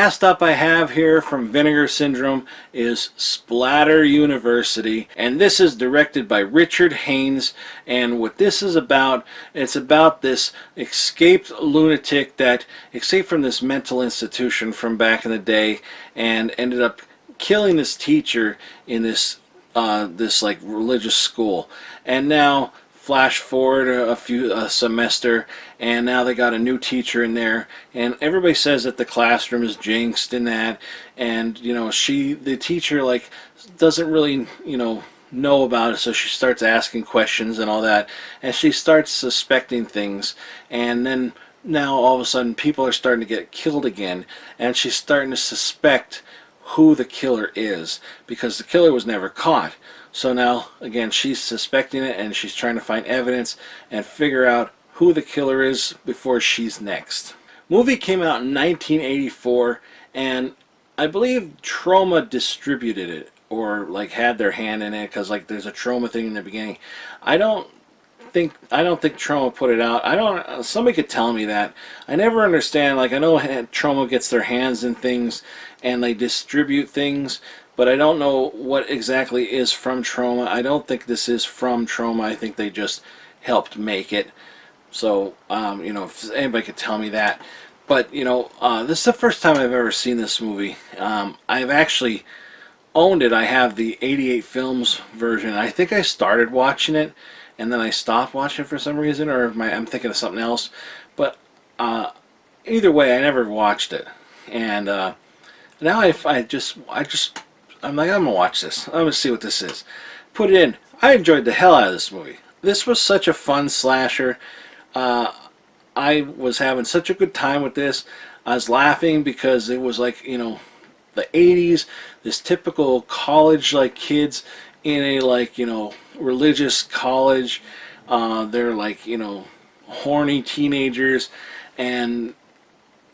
last up I have here from Vinegar Syndrome is Splatter University, and this is directed by Richard Haines. And what this is about, it's about this escaped lunatic that escaped from this mental institution from back in the day and ended up killing this teacher in this like religious school. And now flash forward a semester, and now they got a new teacher in there, and everybody says that the classroom is jinxed and that, and you know, the teacher like doesn't really know about it, so she starts asking questions and all that, and she starts suspecting things, and then now all of a sudden people are starting to get killed again, and she's starting to suspect who the killer is because the killer was never caught. So now, again, she's suspecting it, and she's trying to find evidence and figure out who the killer is before she's next. Movie came out in 1984, and I believe Troma distributed it, or like had their hand in it, because like there's a Troma thing in the beginning. I don't think Troma put it out. Somebody could tell me that. I never understand. Like, I know Troma gets their hands in things and they distribute things, but I don't know what exactly is from Troma. I don't think this is from Troma. I think they just helped make it. So, if anybody could tell me that. But, this is the first time I've ever seen this movie. I've actually owned it. I have the 88 Films version. I think I started watching it, and then I stopped watching it for some reason, or I'm thinking of something else. But either way, I never watched it. And now I'm like, I'm gonna watch this. I'm gonna see what this is. Put it in. I enjoyed the hell out of this movie. This was such a fun slasher. I was having such a good time with this. I was laughing because it was like, the 80s, this typical college like kids in a like, religious college. They're like, horny teenagers, and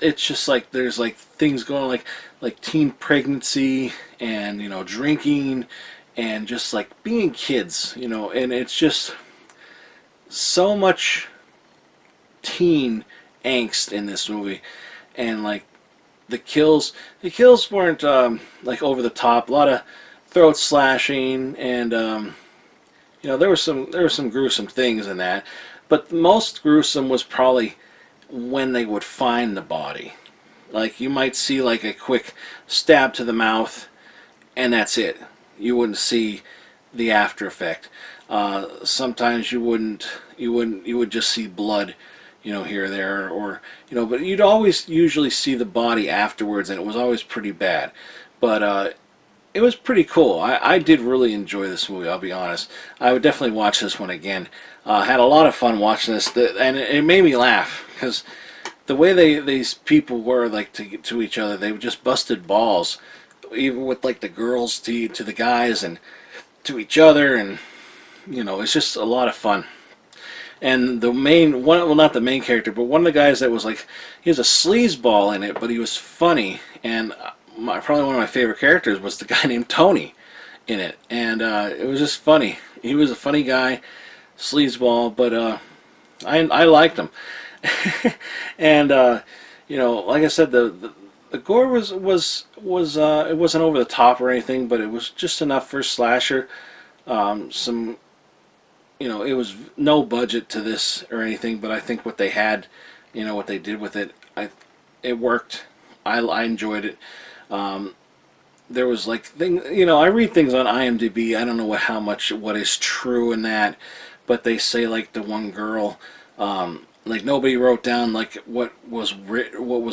it's just like there's like things going like teen pregnancy and drinking and just like being kids, and it's just so much teen angst in this movie. And like the kills weren't like over the top. A lot of throat slashing, and there were some gruesome things in that, but the most gruesome was probably when they would find the body. Like, you might see like a quick stab to the mouth, and that's it. You wouldn't see the after effect. Sometimes you would just see blood, here or there, or but you'd always usually see the body afterwards, and it was always pretty bad. But it was pretty cool. I did really enjoy this movie, I'll be honest. I would definitely watch this one again. Had a lot of fun watching this, and it made me laugh because the way these people were like to each other, they just busted balls, even with like the girls to the guys and to each other, and it's just a lot of fun. And the main one, well, not the main character, but one of the guys that was like, he was a sleazeball in it, but he was funny, and probably one of my favorite characters was the guy named Tony in it, and it was just funny. He was a funny guy, sleazeball, but I liked him. And like I said, the gore was it wasn't over the top or anything, but it was just enough for a slasher. It was no budget to this or anything, but I think what they had, what they did with it, it worked. I enjoyed it. There was like I read things on IMDb. I don't know what is true in that, but they say like the one girl, like nobody wrote down like what was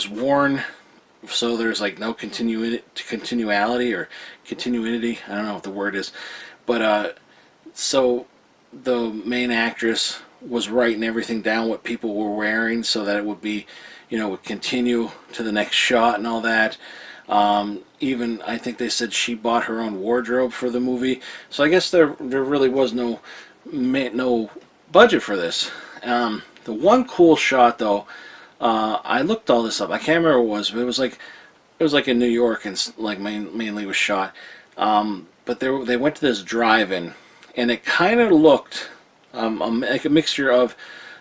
worn, so there's like no continuality or continuity. I don't know what the word is, but so the main actress was writing everything down what people were wearing so that it would be, would continue to the next shot and all that. Even I think they said she bought her own wardrobe for the movie, so I guess there really was no budget for this. The one cool shot though, I looked all this up. I can't remember what it was, but it was like in New York, and like mainly was shot. But they went to this drive-in, and it kind of looked like a mixture of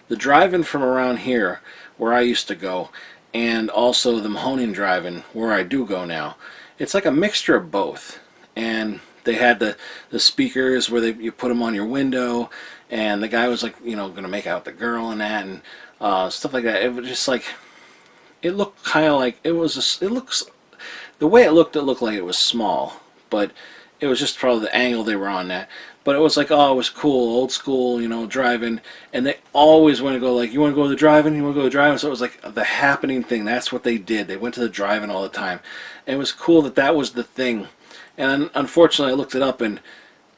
the drive-in from around here where I used to go, and also the Mahoning driving where I do go now. It's like a mixture of both. And they had the speakers where you put them on your window, and the guy was like, you know, gonna make out the girl and that, and stuff like that. It was just like, it looked kind of like it was it looks, the way it looked like it was small, but it was just probably the angle they were on that. But it was like, oh, it was cool, old school, you know, driving. And they always want to go like, you want to go to the drive-in, you want to go to the drive-in. So it was like the happening thing. That's what they did. They went to the drive-in all the time. And it was cool that that was the thing. And unfortunately, I looked it up, and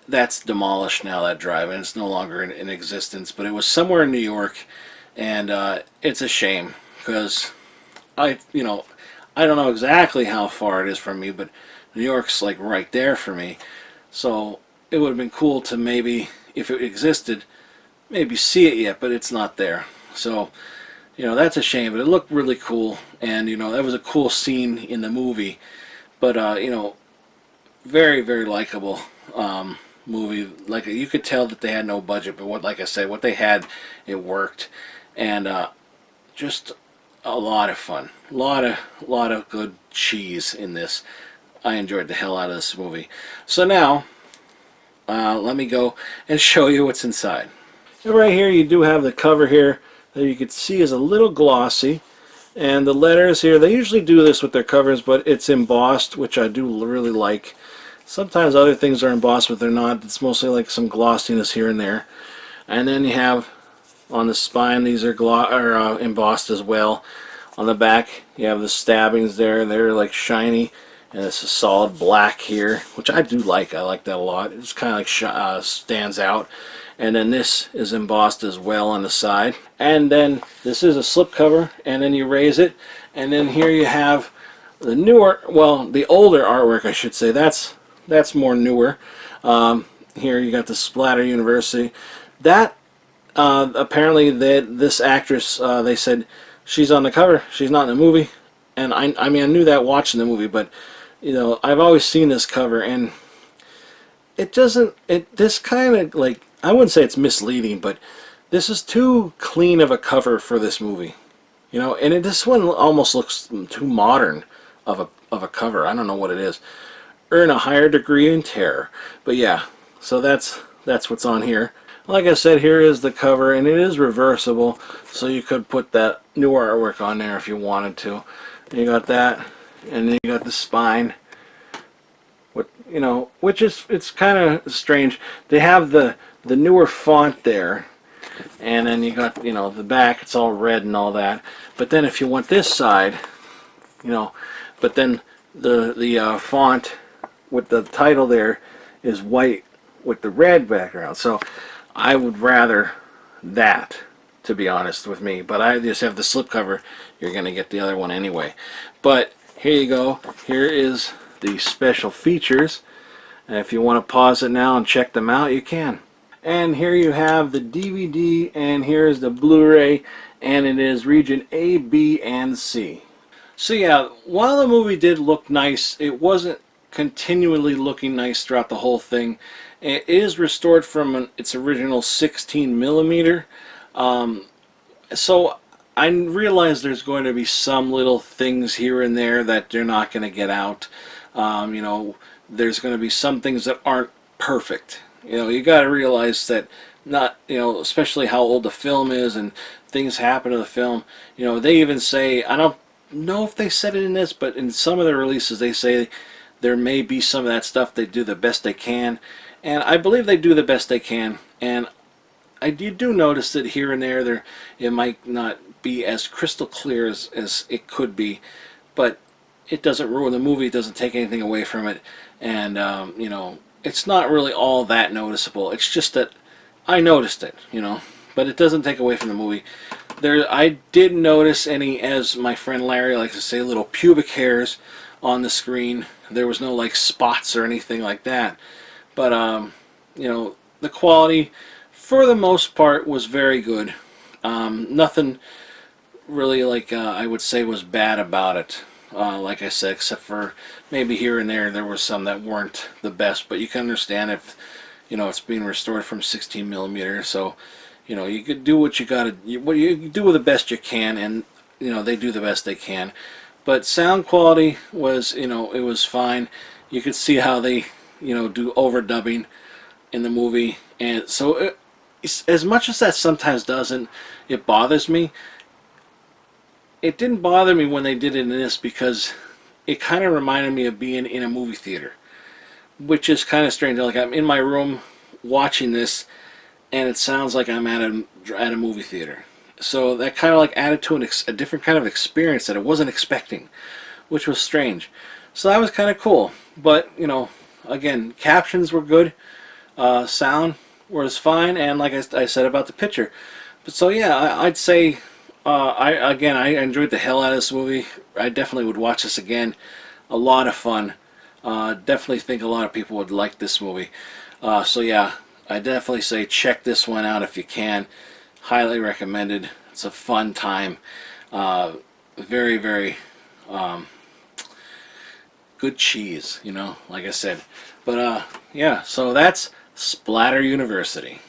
that's demolished now, that drive-in. It's no longer in existence. But it was somewhere in New York, and it's a shame because you know, I don't know exactly how far it is from me, but New York's like right there for me. So it would have been cool to maybe, if it existed, maybe see it yet, but it's not there. So, you know, that's a shame, but it looked really cool, and, you know, that was a cool scene in the movie. But, you know, very, very likable movie. Like, you could tell that they had no budget, but what, like I said, what they had, it worked. And just a lot of fun. A lot of good cheese in this. I enjoyed the hell out of this movie. So now, let me go and show you what's inside. And right here you do have the cover here that you can see is a little glossy, and the letters here, they usually do this with their covers, but it's embossed, which I do really like. Sometimes other things are embossed, but they're not. It's mostly like some glossiness here and there. And then you have on the spine, these are embossed as well. On the back you have the stabbings there, they're like shiny. And it's a solid black here, which I do like. I like that a lot. It's kind of like stands out. And then this is embossed as well on the side. And then this is a slip cover, and then you raise it. And then here you have the newer, well, the older artwork, I should say. That's more newer. Here you got the Splatter University. That apparently this actress, they said she's on the cover. She's not in the movie. And I mean, I knew that watching the movie, but you know, I've always seen this cover, and it doesn't, this kind of, like, I wouldn't say it's misleading, but this is too clean of a cover for this movie, you know. And this one almost looks too modern of a cover. I don't know what it is. Earn a higher degree in terror. But yeah, so that's what's on here. Like I said, here is the cover, and it is reversible, so you could put that new artwork on there if you wanted to. You got that. And then you got the spine, what, you know, which is, it's kind of strange. They have the newer font there, and then you got, you know, the back, it's all red and all that. But then if you want this side, you know, but then the font with the title there is white with the red background. So I would rather that, to be honest with me. But I just have the slipcover. You're going to get the other one anyway. But here you go. Here is the special features. And if you want to pause it now and check them out, you can. And here you have the DVD, and here's the Blu-ray, and it is region A, B, and C. So yeah, while the movie did look nice, it wasn't continually looking nice throughout the whole thing. It is restored from its original 16 millimeter. So I realize there's going to be some little things here and there that they're not going to get out. You know, there's going to be some things that aren't perfect. You know, you got to realize that, not, you know, especially how old the film is and things happen to the film. You know, they even say, I don't know if they said it in this, but in some of the releases they say there may be some of that stuff. They do the best they can, and I believe they do the best they can. And I do notice that here and there it might not be as crystal clear as it could be, but it doesn't ruin the movie. It doesn't take anything away from it, and you know, it's not really all that noticeable. It's just that I noticed it, you know, but it doesn't take away from the movie. I did notice any, as my friend Larry likes to say, little pubic hairs on the screen. There was no like spots or anything like that, but you know, the quality for the most part was very good. Nothing really, like, I would say was bad about it. Like I said, except for maybe here and there were some that weren't the best, but you can understand if, you know, it's being restored from 16 millimeter. So, you know, you could do what you gotta, you do the best you can, and they do the best they can. But sound quality was, it was fine. You could see how they, do overdubbing in the movie, and so as much as that sometimes doesn't, it bothers me. It didn't bother me when they did it in this because it kind of reminded me of being in a movie theater, which is kind of strange. Like I'm in my room watching this, and it sounds like I'm at a movie theater. So that kind of like added to a different kind of experience that I wasn't expecting, which was strange. So that was kind of cool. But again, captions were good, sound was fine, and like I said about the picture. But so yeah, I'd say I enjoyed the hell out of this movie. I definitely would watch this again. A lot of fun. Definitely think a lot of people would like this movie. So yeah, I definitely say check this one out if you can. Highly recommended. It's a fun time. Very, very good cheese, like I said. But yeah, so that's Splatter University.